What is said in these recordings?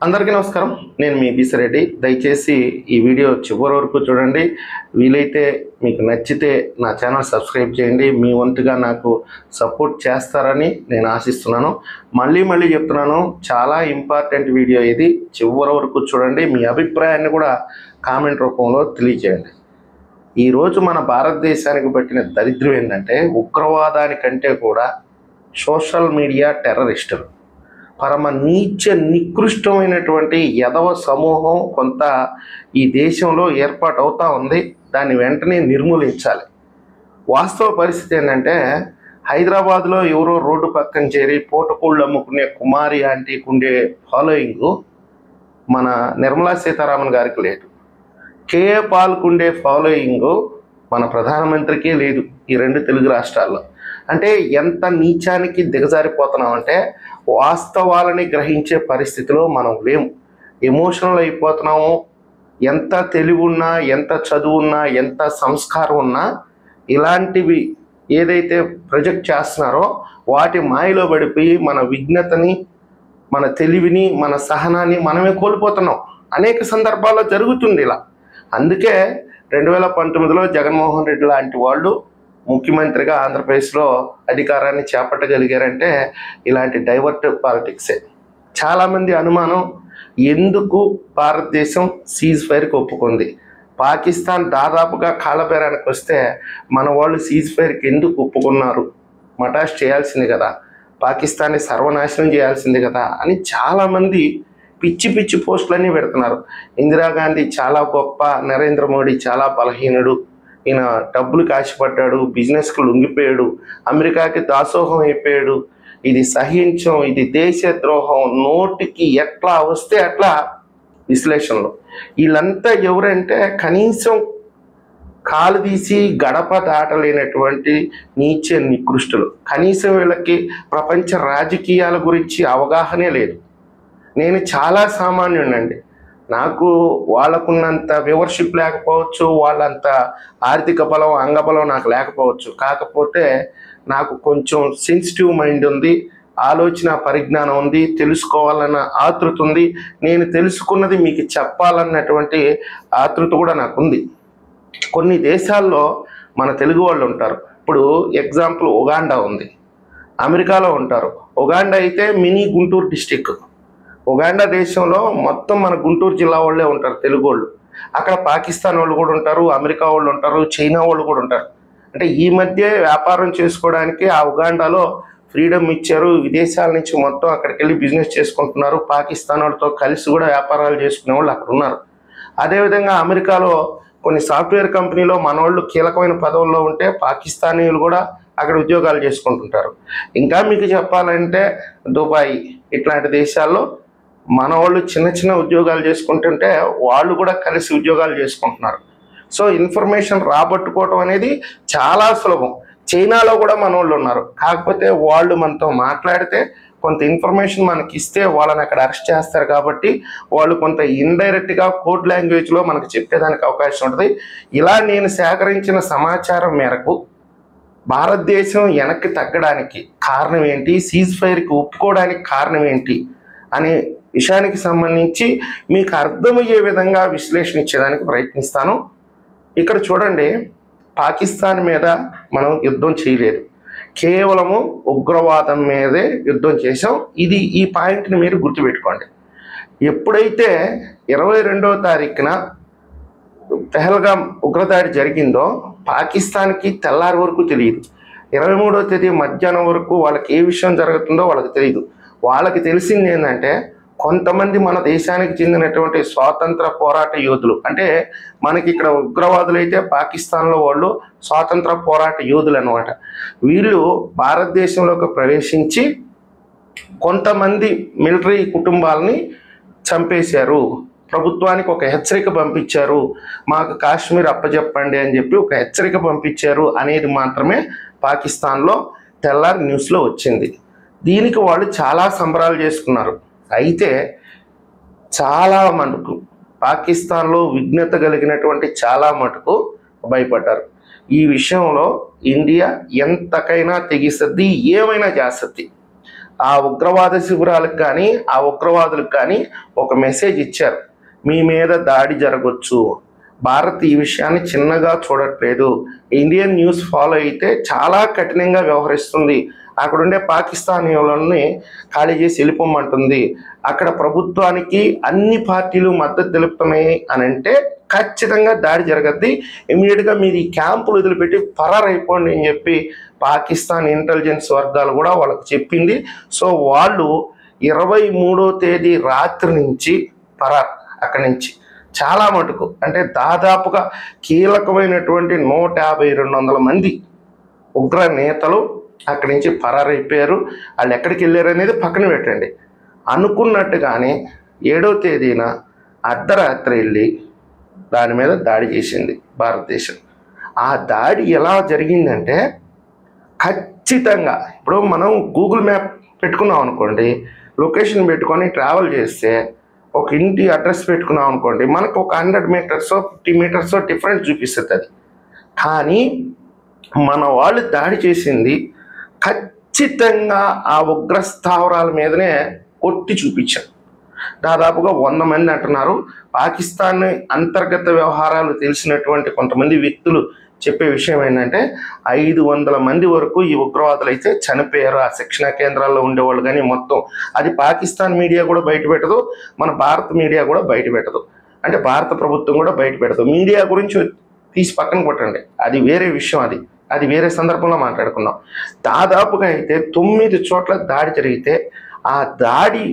అందరికీ నమస్కారం. నేను మీ బిసిరెడ్డి. దయచేసి ఈ వీడియో చివరి వరకు చూడండి. వీలైతే మీకు నచ్చితే నా ఛానల్ సబ్స్క్రైబ్ చేయండి. మీ వంతుగా నాకు సపోర్ట్ చేస్తారని నేను ఆశిస్తున్నాను. మళ్ళీ చెప్తున్నాను, చాలా ఇంపార్టెంట్ వీడియో ఇది. చివరి వరకు చూడండి. మీ అభిప్రాయాన్ని కూడా కామెంట్ రూపంలో తెలియజేయండి. ఈరోజు మన భారతదేశానికి పట్టిన దరిద్రం ఏంటంటే, ఉగ్రవాదానికంటే కూడా సోషల్ మీడియా టెర్రరిస్టులు, పరమ నీచ నికృష్టమైనటువంటి యదవ సమూహం కొంత ఈ దేశంలో ఏర్పాటు అవుతూ ఉంది. దాన్ని వెంటనే నిర్మూలించాలి. వాస్తవ పరిస్థితి ఏంటంటే, హైదరాబాద్లో ఎవరో రోడ్డు పక్కన చేరి పూటకూళ్ళు అమ్ముకునే కుమారి ఆంటీకి ఉండే ఫాలోయింగు మన నిర్మలా సీతారామన్ గారికి లేదు. కేఏ పాల్కు ఉండే ఫాలోయింగు మన ప్రధానమంత్రికే లేదు ఈ రెండు తెలుగు రాష్ట్రాల్లో. అంటే ఎంత నీచానికి దిగజారిపోతున్నామంటే, వాస్తవాలని గ్రహించే పరిస్థితిలో మనం లేము. ఎమోషనల్ అయిపోతున్నాము. ఎంత తెలివి ఉన్నా, ఎంత చదువున్నా, ఎంత సంస్కారం ఉన్నా, ఇలాంటివి ఏదైతే ప్రొజెక్ట్ చేస్తున్నారో వాటి మాయలో పడిపోయి మన విజ్ఞతని, మన తెలివిని, మన సహనాన్ని మనమే కోల్పోతున్నాం. అనేక సందర్భాల్లో జరుగుతుంది ఇలా. అందుకే 2019లో జగన్మోహన్ రెడ్డి లాంటి వాళ్ళు ముఖ్యమంత్రిగా ఆంధ్రప్రదేశ్లో అధికారాన్ని చేపట్టగలిగారంటే ఇలాంటి డైవర్ట్ పాలిటిక్సే. చాలామంది అనుమానం, ఎందుకు భారతదేశం సీజ్ ఫైర్కి ఒప్పుకుంది? పాకిస్తాన్ దాదాపుగా కాళ్ళబేరానికి వస్తే మన వాళ్ళు సీజ్ ఫైర్కి ఎందుకు ఒప్పుకున్నారు? మటాష్ చేయాల్సింది కదా, పాకిస్తాన్ని సర్వనాశనం చేయాల్సింది కదా అని చాలామంది పిచ్చి పోస్టులన్నీ పెడుతున్నారు. ఇందిరాగాంధీ చాలా గొప్ప, నరేంద్ర మోడీ చాలా బలహీనుడు, ఈయన డబ్బులు కాశపడ్డాడు, బిజినెస్కి లొంగిపోయాడు, అమెరికాకి దాసోహం అయిపోయాడు, ఇది సహించం, ఇది దేశద్రోహం, నోటికి ఎట్లా వస్తే అట్లా విశ్లేషణలు. వీళ్ళంతా ఎవరంటే కనీసం కాలు తీసి గడప దాటలేనటువంటి నీచ నికృష్టులు. కనీసం వీళ్ళకి ప్రపంచ రాజకీయాల గురించి అవగాహనే లేదు. నేను చాలా సామాన్యుడండి. నాకు వాళ్ళకున్నంత వ్యూవర్షిప్ లేకపోవచ్చు, వాళ్ళంత ఆర్థిక బలం, అంగబలం నాకు లేకపోవచ్చు. కాకపోతే నాకు కొంచెం సెన్సిటివ్ మైండ్ ఉంది, ఆలోచన పరిజ్ఞానం ఉంది, తెలుసుకోవాలన్న ఆతృత ఉంది. నేను తెలుసుకున్నది మీకు చెప్పాలన్నటువంటి ఆతృత కూడా నాకు ఉంది. కొన్ని దేశాల్లో మన తెలుగు వాళ్ళు ఉంటారు. ఇప్పుడు ఎగ్జాంపుల్ ఉగాండా ఉంది, అమెరికాలో ఉంటారు. ఉగాండా అయితే మినీ గుంటూరు డిస్టిక్. ఉగాండా దేశంలో మొత్తం మన గుంటూరు జిల్లా వాళ్ళే ఉంటారు తెలుగు వాళ్ళు. అక్కడ పాకిస్తాన్ వాళ్ళు కూడా ఉంటారు, అమెరికా వాళ్ళు ఉంటారు, చైనా వాళ్ళు కూడా ఉంటారు. అంటే ఈ మధ్య వ్యాపారం చేసుకోవడానికి ఆ ఉగాండాలో ఫ్రీడమ్ ఇచ్చారు. విదేశాల నుంచి మొత్తం అక్కడికి వెళ్ళి బిజినెస్ చేసుకుంటున్నారు. పాకిస్తాన్ వాళ్ళతో కలిసి కూడా వ్యాపారాలు చేసుకునే వాళ్ళు అక్కడ ఉన్నారు. అదేవిధంగా అమెరికాలో కొన్ని సాఫ్ట్వేర్ కంపెనీలో మన వాళ్ళు కీలకమైన పదవుల్లో ఉంటే పాకిస్తానీలు కూడా అక్కడ ఉద్యోగాలు చేసుకుంటుంటారు. ఇంకా మీకు చెప్పాలంటే దుబాయ్ ఇట్లాంటి దేశాల్లో మన వాళ్ళు చిన్న ఉద్యోగాలు చేసుకుంటుంటే వాళ్ళు కూడా కలిసి ఉద్యోగాలు చేసుకుంటున్నారు. సో ఇన్ఫర్మేషన్ రాబట్టుకోవటం అనేది చాలా సులభం. చైనాలో కూడా మన వాళ్ళు ఉన్నారు. కాకపోతే వాళ్ళు మనతో మాట్లాడితే కొంత ఇన్ఫర్మేషన్ మనకి ఇస్తే వాళ్ళని అక్కడ అరెస్ట్ చేస్తారు. కాబట్టి వాళ్ళు కొంత ఇండైరెక్ట్గా కోడ్ లాంగ్వేజ్లో మనకు చెప్పేదానికి అవకాశం ఉంటుంది. ఇలా నేను సేకరించిన సమాచారం మేరకు భారతదేశం వెనక్కి తగ్గడానికి కారణం ఏంటి, సీజ్ ఫైర్కి ఒప్పుకోవడానికి కారణం ఏంటి అనే విషయానికి సంబంధించి మీకు అర్థమయ్యే విధంగా విశ్లేషణ ఇచ్చేదానికి ప్రయత్నిస్తాను. ఇక్కడ చూడండి, పాకిస్తాన్ మీద మనం యుద్ధం చేయలేదు, కేవలము ఉగ్రవాదం మీదే యుద్ధం చేసాం. ఈ పాయింట్ని మీరు గుర్తుపెట్టుకోండి. ఎప్పుడైతే 22వ తారీఖున పెహల్గాం ఉగ్రదాడి జరిగిందో పాకిస్తాన్కి తెల్లారి వరకు తెలియదు. 23వ తేదీ మధ్యాహ్నం వరకు వాళ్ళకి ఏ విషయం జరుగుతుందో వాళ్ళకి తెలియదు. వాళ్ళకి తెలిసింది ఏంటంటే, కొంతమంది మన దేశానికి చెందినటువంటి స్వాతంత్ర పోరాట యోధులు, అంటే మనకి ఇక్కడ ఉగ్రవాదులు అయితే పాకిస్తాన్లో వాళ్ళు స్వాతంత్ర పోరాట యోధులు అనమాట. వీళ్ళు భారతదేశంలోకి ప్రవేశించి కొంతమంది మిలిటరీ కుటుంబాలని చంపేశారు, ప్రభుత్వానికి ఒక హెచ్చరిక పంపించారు, మాకు కాశ్మీర్ అప్పచెప్పండి అని చెప్పి ఒక హెచ్చరిక పంపించారు అనేది మాత్రమే పాకిస్తాన్లో తెల్లారి న్యూస్లో వచ్చింది. దీనికి వాళ్ళు చాలా సంబరాలు చేసుకున్నారు. అయితే చాలా మటుకు పాకిస్తాన్లో విఘ్నత కలిగినటువంటి చాలా మటుకు భయపడ్డారు. ఈ విషయంలో ఇండియా ఎంతకైనా తెగిస్తుంది, ఏమైనా చేస్తుంది. ఆ ఉగ్రవాద శిబిరాలకు కానీ ఆ ఉగ్రవాదులకు కానీ ఒక మెసేజ్ ఇచ్చారు, మీ మీద దాడి జరగవచ్చు, భారత్ ఈ విషయాన్ని చిన్నగా చూడట్లేదు, ఇండియన్ న్యూస్ ఫాలో అయితే చాలా కఠినంగా వ్యవహరిస్తుంది, అక్కడ ఉండే పాకిస్తానీయులని ఖాళీ చేసి వెళ్ళిపోమంటుంది, అక్కడ ప్రభుత్వానికి అన్ని పార్టీలు మద్దతు తెలుపుతున్నాయి అని అంటే ఖచ్చితంగా దాడి జరగద్ది, ఇమీడియట్గా మీరు ఈ క్యాంపులు వదిలిపెట్టి పరారైపోండి అని చెప్పి పాకిస్తాన్ ఇంటెలిజెన్స్ వర్గాలు కూడా వాళ్ళకి చెప్పింది. సో వాళ్ళు 23వ తేదీ రాత్రి నుంచి పరార్ అక్కడి నుంచి చాలా మటుకు, అంటే దాదాపుగా కీలకమైనటువంటి 150-200 మంది ఉగ్ర నేతలు అక్కడి నుంచి పరారైపోయారు. వాళ్ళు ఎక్కడికి వెళ్ళారు అనేది పక్కన పెట్టండి. అనుకున్నట్టుగానే 7వ తేదీన అర్ధరాత్రి వెళ్ళి దాని మీద దాడి చేసింది భారతదేశం. ఆ దాడి ఎలా జరిగిందంటే ఖచ్చితంగా ఇప్పుడు మనం గూగుల్ మ్యాప్ పెట్టుకున్నాం అనుకోండి, లొకేషన్ పెట్టుకొని ట్రావెల్ చేస్తే ఒక ఇంటి అడ్రస్ పెట్టుకున్నాం అనుకోండి, మనకు ఒక 100 మీటర్స్ 50 మీటర్స్ డిఫరెన్స్ చూపిస్తుంది అది. కానీ మన వాళ్ళు దాడి చేసింది ఖచ్చితంగా ఆ ఉగ్ర స్థావరాల మీదనే కొట్టి చూపించారు. దాదాపుగా 100 మంది అంటున్నారు. పాకిస్తాన్ అంతర్గత వ్యవహారాలు తెలిసినటువంటి కొంతమంది వ్యక్తులు చెప్పే విషయం ఏంటంటే 500 మంది వరకు ఈ ఉగ్రవాదులు అయితే చనిపోయారు ఆ శిక్షణ కేంద్రాల్లో ఉండేవాళ్ళు. కానీ మొత్తం అది పాకిస్తాన్ మీడియా కూడా బయటపెట్టదు, మన భారత మీడియా కూడా బయటపెట్టదు, అంటే భారత ప్రభుత్వం కూడా బయటపెట్టదు. మీడియా గురించి తీసి పక్కన కొట్టండి, అది వేరే విషయం, అది వేరే సందర్భంలో మాట్లాడుకున్నాం. దాదాపుగా అయితే 9 చోట్ల దాడి జరిగితే ఆ దాడి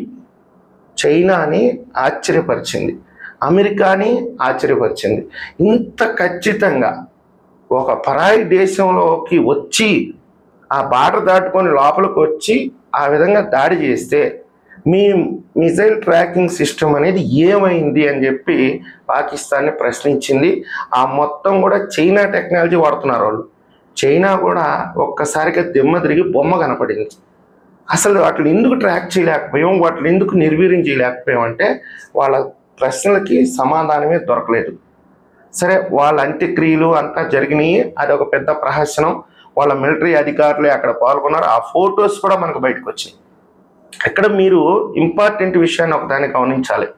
చైనాని ఆశ్చర్యపరిచింది, అమెరికాని ఆశ్చర్యపరిచింది. ఇంత ఖచ్చితంగా ఒక పరాయి దేశంలోకి వచ్చి ఆ బార్డర్ దాటుకొని లోపలికి వచ్చి ఆ విధంగా దాడి చేస్తే మీ మిసైల్ ట్రాకింగ్ సిస్టమ్ అనేది ఏమైంది అని చెప్పి పాకిస్తాన్ని ప్రశ్నించింది. ఆ మొత్తం కూడా చైనా టెక్నాలజీ వాడుతున్నారు వాళ్ళు. చైనా కూడా ఒక్కసారిగా దిమ్మ తిరిగి బొమ్మ కనపడింది. అసలు వాటిని ఎందుకు ట్రాక్ చేయలేకపోయాం, వాటిని ఎందుకు నిర్వీర్యం చేయలేకపోయాం అంటే వాళ్ళ ప్రశ్నలకి సమాధానమే దొరకలేదు. సరే, వాళ్ళ అంత్యక్రియలు అంతా జరిగినాయి, అది ఒక పెద్ద ప్రహసనం. వాళ్ళ మిలిటరీ అధికారులే అక్కడ పాల్గొన్నారు. ఆ ఫొటోస్ కూడా మనకు బయటకు వచ్చినాయి. ఇక్కడ మీరు ఇంపార్టెంట్ విషయాన్ని ఒకదాన్ని గమనించాలి.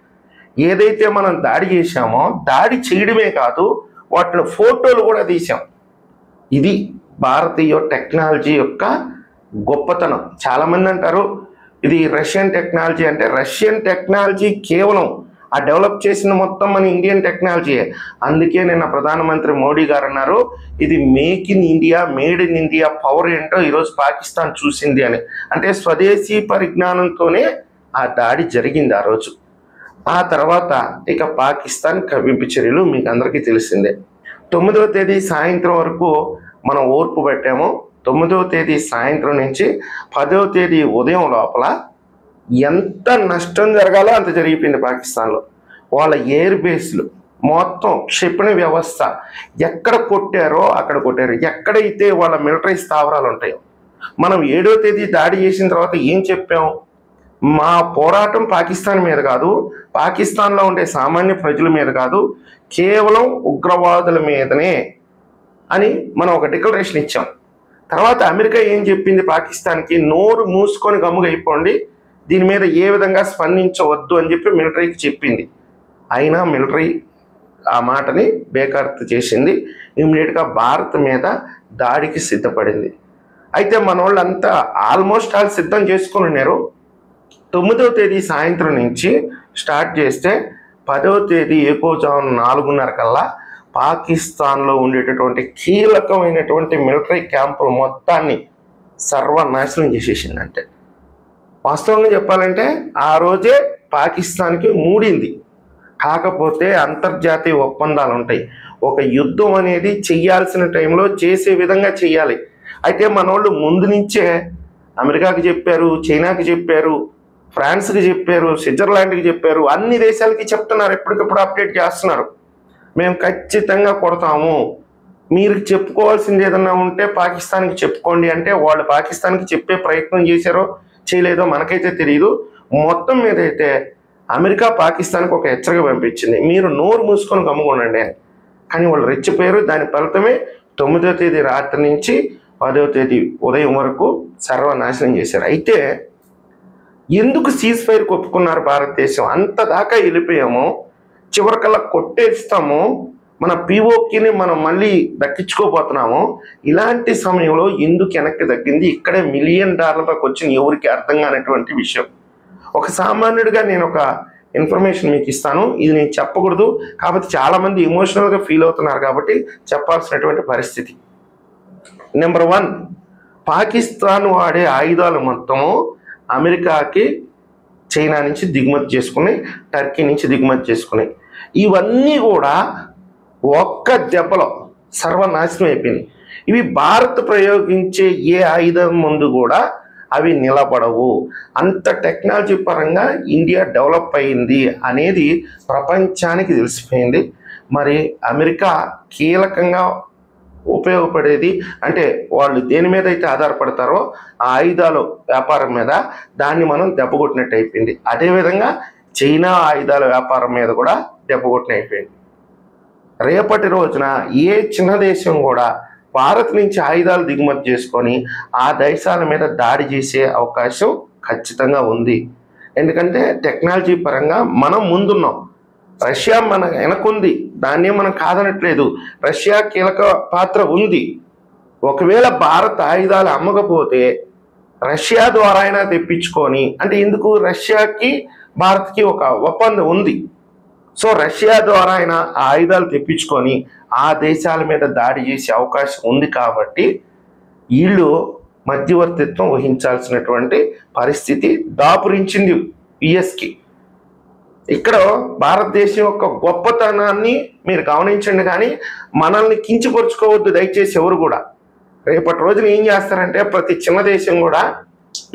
ఏదైతే మనం దాడి చేశామో దాడి చేయడమే కాదు, వాటిలో ఫోటోలు కూడా తీసాం. ఇది భారతీయ టెక్నాలజీ యొక్క గొప్పతనం. చాలామంది అంటారు ఇది రష్యన్ టెక్నాలజీ అంటే, రష్యన్ టెక్నాలజీ కేవలం ఆ డెవలప్ చేసిన మొత్తం మన ఇండియన్ టెక్నాలజీయే. అందుకే నిన్న ప్రధానమంత్రి మోడీ గారు అన్నారు, ఇది make in India, made in India power ఏంటో ఈరోజు పాకిస్తాన్ చూసింది అని. అంటే స్వదేశీ పరిజ్ఞానంతోనే ఆ దాడి జరిగింది ఆ రోజు. ఆ తర్వాత ఇక పాకిస్తాన్ కవ్వింపు చర్యలు మీకు అందరికీ తెలిసిందే. 9వ తేదీ సాయంత్రం వరకు మనం ఓర్పు పెట్టాము. 9వ తేదీ సాయంత్రం నుంచి 10వ తేదీ ఉదయం లోపల ఎంత నష్టం జరగాలో అంత జరిగిపోయింది పాకిస్తాన్లో. వాళ్ళ ఎయిర్ బేస్లు మొత్తం, క్షిపణి వ్యవస్థ ఎక్కడ కొట్టారో అక్కడ కొట్టారు. ఎక్కడైతే వాళ్ళ మిలిటరీ స్థావరాలు ఉంటాయో, మనం 7వ తేదీ దాడి చేసిన తర్వాత ఏం చెప్పాం, మా పోరాటం పాకిస్తాన్ మీద కాదు, పాకిస్తాన్లో ఉండే సామాన్య ప్రజల మీద కాదు, కేవలం ఉగ్రవాదుల మీదనే అని మనం ఒక డిక్లరేషన్ ఇచ్చాం. తర్వాత అమెరికా ఏం చెప్పింది పాకిస్తాన్కి, నోరు మూసుకొని గమ్ముగా అయిపోండి, దీని మీద ఏ విధంగా స్పందించవద్దు అని చెప్పి మిలిటరీకి చెప్పింది. అయినా మిలిటరీ ఆ మాటని బేఖాతరు చేసింది. ఇమ్మీడియట్గా భారత్ మీద దాడికి సిద్ధపడింది. అయితే మన వాళ్ళంతా ఆల్మోస్ట్ ఆల్ సిద్ధం చేసుకుని ఉన్నారు. 9వ తేదీ సాయంత్రం నుంచి స్టార్ట్ చేస్తే 10వ తేదీ ఏకోజాము 4:30 కల్లా పాకిస్తాన్లో ఉండేటటువంటి కీలకమైనటువంటి మిలిటరీ క్యాంపులు మొత్తాన్ని సర్వనాశనం చేసేసిందంటే, వాస్తవంగా చెప్పాలంటే ఆ రోజే పాకిస్తాన్కి మూడింది. కాకపోతే అంతర్జాతీయ ఒప్పందాలు ఉంటాయి. ఒక యుద్ధం అనేది చెయ్యాల్సిన టైంలో చేసే విధంగా చెయ్యాలి. అయితే మనోళ్ళు ముందు నుంచే అమెరికాకి చెప్పారు, చైనాకి చెప్పారు, ఫ్రాన్స్కి చెప్పారు, స్విట్జర్లాండ్కి చెప్పారు, అన్ని దేశాలకి చెప్తున్నారు, ఎప్పటికప్పుడు అప్డేట్ చేస్తున్నారు, మేము ఖచ్చితంగా కొడతాము, మీరు చెప్పుకోవాల్సింది ఏదన్నా ఉంటే పాకిస్తాన్కి చెప్పుకోండి అంటే, వాళ్ళు పాకిస్తాన్కి చెప్పే ప్రయత్నం చేశారో చేయలేదో మనకైతే తెలియదు. మొత్తం మీద అయితే అమెరికా పాకిస్తాన్కి ఒక హెచ్చరిక పంపించింది, మీరు నోరు మూసుకొని గమ్ముకోండి అని. కానీ వాళ్ళు రెచ్చిపోయారు. దాని ఫలితమే 9వ తేదీ రాత్రి నుంచి 10వ తేదీ ఉదయం వరకు సర్వనాశనం చేశారు. అయితే ఎందుకు సీజ్ ఫైర్ ఒప్పుకున్నారు భారతదేశం? అంత దాకా వెళ్ళిపోయాము, చివరికల్లా కొట్టేస్తాము, మన పిఓకిని మనం మళ్ళీ దక్కించుకోబోతున్నాము. ఇలాంటి సమయంలో ఎందుకు వెనక్కి తగ్గింది? ఇక్కడే $1 మిలియన్ వచ్చిన ఎవరికి అర్థం కానటువంటి విషయం. ఒక సామాన్యుడిగా నేను ఒక ఇన్ఫర్మేషన్ మీకు ఇస్తాను, ఇది నేను చెప్పకూడదు కాబట్టి చాలామంది ఎమోషనల్గా ఫీల్ అవుతున్నారు కాబట్టి చెప్పాల్సినటువంటి పరిస్థితి. నెంబర్ 1, పాకిస్తాన్ వాడే ఆయుధాలు మొత్తము అమెరికాకి చైనా నుంచి దిగుమతి చేసుకుని, టర్కీ నుంచి దిగుమతి చేసుకున్నాయి. ఇవన్నీ కూడా ఒక్క దెబ్బలో సర్వనాశనం అయిపోయినాయి. ఇవి భారత్ ప్రయోగించే ఏ ఆయుధం ముందు కూడా అవి నిలబడవు. అంత టెక్నాలజీ పరంగా ఇండియా డెవలప్ అయింది అనేది ప్రపంచానికి తెలిసిపోయింది. మరి అమెరికా కీలకంగా ఉపయోగపడేది అంటే వాళ్ళు దేని మీద అయితే ఆధారపడతారో ఆ ఆయుధాలు వ్యాపారం మీద, దాన్ని మనం దెబ్బకొట్టినట్టు అయిపోయింది. అదేవిధంగా చైనా ఆయుధాల వ్యాపారం మీద కూడా దెబ్బకొట్టిన అయిపోయింది. రేపటి రోజున ఏ చిన్న దేశం కూడా భారత్ నుంచి ఆయుధాలు దిగుమతి చేసుకొని ఆ దేశాల మీద దాడి చేసే అవకాశం ఖచ్చితంగా ఉంది. ఎందుకంటే టెక్నాలజీ పరంగా మనం ముందున్నాం, రష్యా మన వెనకుంది, దాన్ని మనం కాదనట్లేదు. రష్యా కీలక పాత్ర ఉంది. ఒకవేళ భారత్ ఆయుధాలు అమ్మకపోతే రష్యా ద్వారా అయినా తెప్పించుకొని, అంటే ఎందుకు, రష్యాకి భారత్కి ఒక ఒప్పందం ఉంది. సో రష్యా ద్వారా అయినా ఆ ఆయుధాలు తెప్పించుకొని ఆ దేశాల మీద దాడి చేసే అవకాశం ఉంది. కాబట్టి వీళ్ళు మధ్యవర్తిత్వం వహించాల్సినటువంటి పరిస్థితి దాపురించింది యుఎస్కి. ఇక్కడ భారతదేశం యొక్క గొప్పతనాన్ని మీరు గమనించండి, కానీ మనల్ని కించపరుచుకోవద్దు దయచేసి ఎవరు కూడా. రేపటి రోజున ఏం చేస్తారంటే ప్రతి చిన్న దేశం కూడా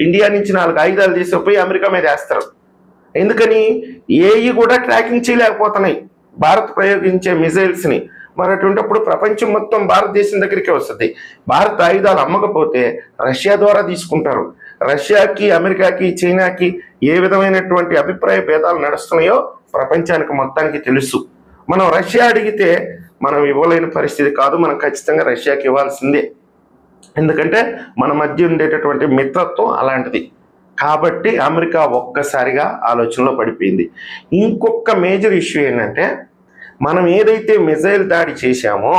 ఇండియా నుంచి 4 ఆయుధాలు తీసుకుపోయి అమెరికా మీద వేస్తారు. ఎందుకని? ఏవి కూడా ట్రాకింగ్ చేయలేకపోతున్నాయి భారత్ ప్రయోగించే మిజైల్స్ని. మరి అటువంటిప్పుడు ప్రపంచం మొత్తం భారతదేశం దగ్గరికి వస్తుంది. భారత్ ఆయుధాలు అమ్మకపోతే రష్యా ద్వారా తీసుకుంటారు. రష్యాకి, అమెరికాకి, చైనాకి ఏ విధమైనటువంటి అభిప్రాయ భేదాలు నడుస్తున్నాయో ప్రపంచానికి మొత్తానికి తెలుసు. మనం రష్యా అడిగితే మనం ఇవ్వలేని పరిస్థితి కాదు, మనం ఖచ్చితంగా రష్యాకి ఇవ్వాల్సిందే. ఎందుకంటే మన మధ్య ఉండేటటువంటి మిత్రత్వం అలాంటిది. కాబట్టి అమెరికా ఒక్కసారిగా ఆలోచనలో పడిపోయింది. ఇంకొక మేజర్ ఇష్యూ ఏంటంటే, మనం ఏదైతే మిజైల్ దాడి చేశామో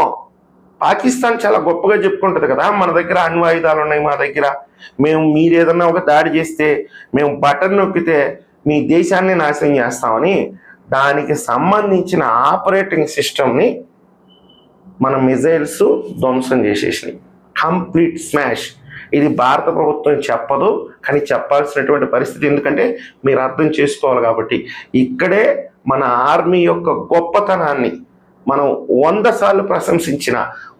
పాకిస్తాన్ చాలా గొప్పగా చెప్పుకుంటుంది కదా, మన దగ్గర అణ్వ ఆయుధాలు ఉన్నాయి, మా దగ్గర మీరు ఏదన్నా ఒక దాడి చేస్తే మేము బటన్ నొక్కితే మీ దేశాన్ని నాశనం చేస్తామని. దానికి సంబంధించిన ఆపరేటింగ్ సిస్టమ్ని మన మిజైల్స్ ధ్వంసం చేసేసినాయి. Complete smash. ఇది భారత ప్రభుత్వం చెప్పదు, కానీ చెప్పాల్సినటువంటి పరిస్థితి. ఎందుకంటే మీరు అర్థం చేసుకోవాలి కాబట్టి. ఇక్కడే మన ఆర్మీ యొక్క గొప్పతనాన్ని మనం 100 సార్లు ప్రశంసించిన,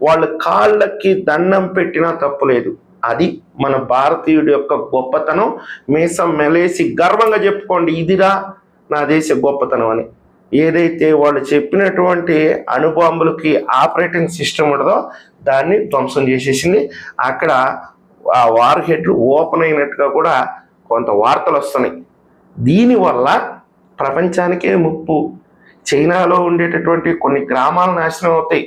వాళ్ళ కాళ్ళకి దండం పెట్టినా తప్పులేదు. అది మన భారతీయుడి యొక్క గొప్పతనం. మీసం మెలేసి గర్వంగా చెప్పుకోండి, ఇదిరా నా దేశ గొప్పతనం అని. ఏదైతే వాళ్ళు చెప్పినటువంటి అణుబాంబులకి ఆపరేటింగ్ సిస్టమ్ ఉండదో దాన్ని ధ్వంసం చేసేసింది. అక్కడ ఆ వార్ హెడ్ ఓపెన్ అయినట్టుగా కూడా కొంత వార్తలు వస్తున్నాయి. దీనివల్ల ప్రపంచానికే ముప్పు. చైనాలో ఉండేటటువంటి కొన్ని గ్రామాలు నాశనం అవుతాయి.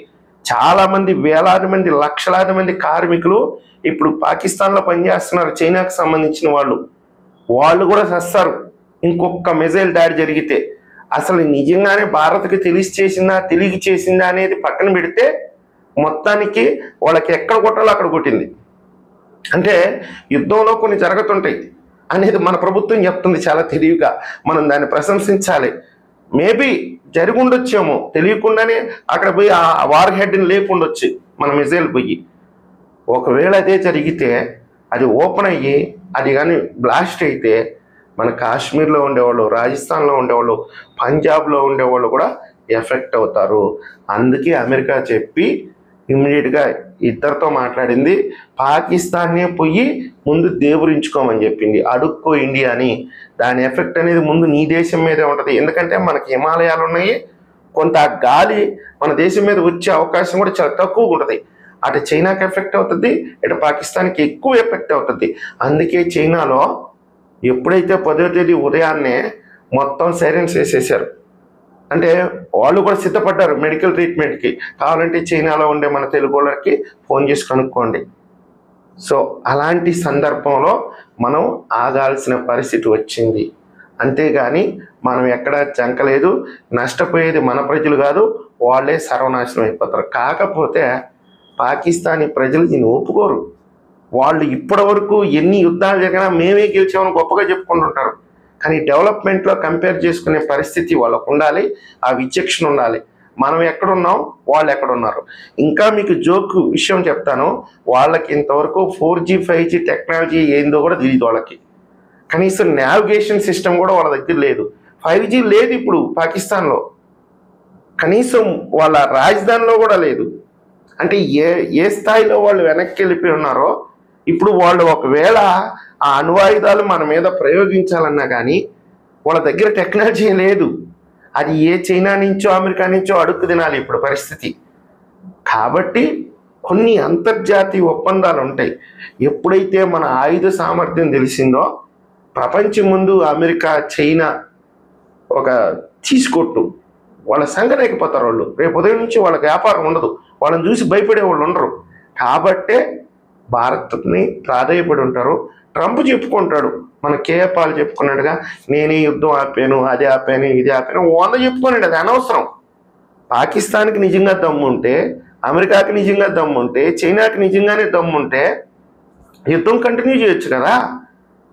చాలామంది, వేలాది మంది, లక్షలాది మంది కార్మికులు ఇప్పుడు పాకిస్తాన్లో పనిచేస్తున్నారు, చైనాకు సంబంధించిన వాళ్ళు కూడా చస్తారు ఇంకొక మిజైల్ దాడి జరిగితే. అసలు నిజంగానే భారత్కి తెలియ చేసిందా అనేది పక్కన పెడితే మొత్తానికి వాళ్ళకి ఎక్కడ కొట్టాలో అక్కడ కొట్టింది. అంటే యుద్ధంలో కొన్ని జరుగుతుంటాయి అనేది మన ప్రభుత్వం చెప్తుంది చాలా తెలివిగా. మనం దాన్ని ప్రశంసించాలి. మేబీ జరిగి ఉండొచ్చేమో, తెలియకుండానే అక్కడ పోయి ఆ వార్ హెడ్ని లేపుండొచ్చు మన మిజైల్ పోయి. ఒకవేళ అదే జరిగితే, అది ఓపెన్ అయ్యి అది కానీ బ్లాస్ట్ అయితే మన కాశ్మీర్లో ఉండేవాళ్ళు, రాజస్థాన్లో ఉండేవాళ్ళు, పంజాబ్లో ఉండేవాళ్ళు కూడా ఎఫెక్ట్ అవుతారు. అందుకే అమెరికా చెప్పి ఇమ్మీడియట్గా ఇద్దరితో మాట్లాడింది. పాకిస్తాన్నే పోయి ముందు దేవురించుకోమని చెప్పింది, అడుక్కో ఇండియా అని. దాని ఎఫెక్ట్ అనేది ముందు నీ దేశం మీదే ఉంటుంది. ఎందుకంటే మనకి హిమాలయాలు ఉన్నాయి, కొంత గాలి మన దేశం మీద వచ్చే అవకాశం కూడా చాలా తక్కువగా ఉంటుంది. అటు చైనాకి ఎఫెక్ట్ అవుతుంది, ఇటు పాకిస్తాన్కి ఎక్కువ ఎఫెక్ట్ అవుతుంది. అందుకే చైనాలో ఎప్పుడైతే 10వ తేదీ ఉదయాన్నే మొత్తం సైరన్స్ వేసేసారు, అంటే వాళ్ళు కూడా సిద్ధపడ్డారు మెడికల్ ట్రీట్మెంట్కి. కావాలంటే చైనాలో ఉండే మన తెలుగు వాళ్ళకి ఫోన్ చేసి కనుక్కోండి. సో అలాంటి సందర్భంలో మనం ఆగాల్సిన పరిస్థితి వచ్చింది. అంతేగాని మనం ఎక్కడ జంకలేదు. నష్టపోయేది మన ప్రజలు కాదు, వాళ్ళే సర్వనాశనం అయిపోతారు. కాకపోతే పాకిస్తానీ ప్రజలు దీన్ని ఒప్పుకోరు. వాళ్ళు ఇప్పటి వరకు ఎన్ని యుద్ధాలు జరిగినా మేమే గెలిచామని గొప్పగా చెప్పుకుంటుంటారు. కానీ డెవలప్మెంట్లో కంపేర్ చేసుకునే పరిస్థితి వాళ్ళకు ఉండాలి, ఆ విచక్షణ ఉండాలి. మనం ఎక్కడున్నాం, వాళ్ళు ఎక్కడున్నారు. ఇంకా మీకు జోక్ విషయం చెప్తాను. వాళ్ళకి ఇంతవరకు 4G 5G టెక్నాలజీ ఏందో కూడా తెలియదు వాళ్ళకి. కనీసం నావిగేషన్ సిస్టమ్ కూడా వాళ్ళ దగ్గర లేదు. 5G లేదు ఇప్పుడు పాకిస్తాన్లో, కనీసం వాళ్ళ రాజధానిలో కూడా లేదు. అంటే ఏ స్థాయిలో వాళ్ళు వెనక్కి వెళ్ళిపోయి ఉన్నారో. ఇప్పుడు వాళ్ళు ఒకవేళ ఆ అణ్వాయుధాలు మన మీద ప్రయోగించాలన్నా కానీ వాళ్ళ దగ్గర టెక్నాలజీ లేదు. అది ఏ చైనా నుంచో అమెరికా నుంచో అడుక్కు తినాలి ఇప్పుడు పరిస్థితి. కాబట్టి కొన్ని అంతర్జాతీయ ఒప్పందాలు ఉంటాయి. ఎప్పుడైతే మన ఆయుధ సామర్థ్యం తెలిసిందో, ప్రపంచం ముందు అమెరికా చైనా ఒక తీసుకొట్టు వాళ్ళ సంగలేకపోతారు. వాళ్ళు రేపు ఉదయం నుంచి వాళ్ళకి వ్యాపారం ఉండదు, వాళ్ళని చూసి భయపడే వాళ్ళు ఉండరు. కాబట్టే భారత్ని ప్రాధాయపడి ఉంటారు. ట్రంప్ చెప్పుకుంటాడు, మన కేఏ పాల్ చెప్పుకున్నట్టుగా నేనే యుద్ధం ఆపాను, అది ఆపాను, ఇది ఆపాను, 100 చెప్పుకున్నాడు. అది అనవసరం. పాకిస్తాన్కి నిజంగా దమ్ముంటే, అమెరికాకి నిజంగా దమ్ముంటే, చైనాకి నిజంగానే దమ్ముంటే యుద్ధం కంటిన్యూ చేయొచ్చు కదా.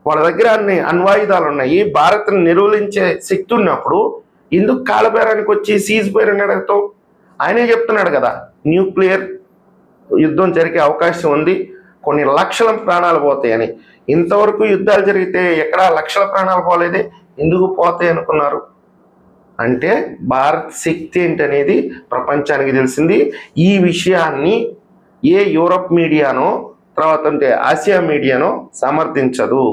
వాళ్ళ దగ్గర అన్ని అణ్వాయుధాలు ఉన్నాయి. భారత్ని నిర్వహించే శక్తి ఉన్నప్పుడు ఎందుకు కాలబేరానికి వచ్చి సీజ్ ఫైర్ అని అడగతాం? ఆయనే చెప్తున్నాడు కదా, న్యూక్లియర్ యుద్ధం జరిగే అవకాశం ఉంది, కొన్ని లక్షల ప్రాణాలు పోతాయని. ఇంతవరకు యుద్ధాలు జరిగితే ఎక్కడా లక్షల ప్రాణాలు పోలేదే, ఎందుకు పోతాయి అనుకున్నారు? అంటే భారత్ శక్తి ఏంటనేది ప్రపంచానికి తెలిసింది. ఈ విషయాన్ని ఏ యూరప్ మీడియానో తర్వాత అంటే ఆసియా మీడియానో సమర్థించదు,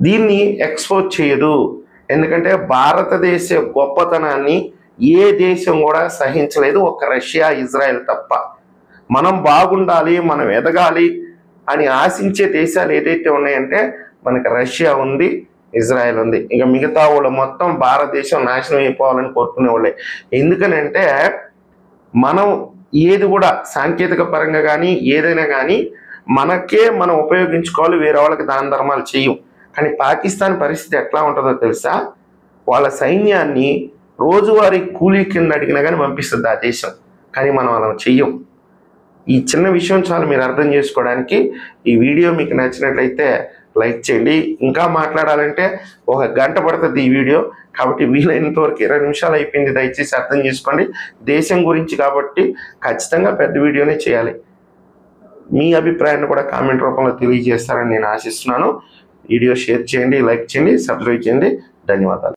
దీన్ని ఎక్స్పోజ్ చేయదు. ఎందుకంటే భారతదేశ గొప్పతనాన్ని ఏ దేశం కూడా సహించలేదు, ఒక్క రష్యా, ఇజ్రాయెల్ తప్ప. మనం బాగుండాలి, మనం ఎదగాలి అని ఆశించే దేశాలు ఏదైతే ఉన్నాయంటే మనకి రష్యా ఉంది, ఇజ్రాయెల్ ఉంది. ఇక మిగతా వాళ్ళు మొత్తం భారతదేశం నాశనం అయిపోవాలని కోరుకునే వాళ్ళే. ఎందుకనంటే మనం ఏది కూడా సాంకేతిక పరంగా కానీ ఏదైనా కానీ మనకే మనం ఉపయోగించుకోవాలి, వేరే వాళ్ళకి దాన ధర్మాలు చేయం. కానీ పాకిస్తాన్ పరిస్థితి ఎట్లా ఉంటుందో తెలుసా? వాళ్ళ సైన్యాన్ని రోజువారీ కూలీ కింద అడిగినా కానీ పంపిస్తుంది ఆ దేశం. కానీ మనం అలా చెయ్యం. ఈ చిన్న విషయం చాలు మీరు అర్థం చేసుకోవడానికి. ఈ వీడియో మీకు నచ్చినట్లయితే లైక్ చేయండి. ఇంకా మాట్లాడాలంటే 1 గంట పడుతుంది ఈ వీడియో. కాబట్టి వీలైనంత వరకు 20 నిమిషాలు అయిపోయింది. దయచేసి అర్థం చేసుకోండి. దేశం గురించి కాబట్టి ఖచ్చితంగా పెద్ద వీడియోనే చేయాలి. మీ అభిప్రాయాన్ని కూడా కామెంట్ రూపంలో తెలియజేస్తారని నేను ఆశిస్తున్నాను. వీడియో షేర్ చేయండి, లైక్ చేయండి, సబ్స్క్రైబ్ చేయండి. ధన్యవాదాలు.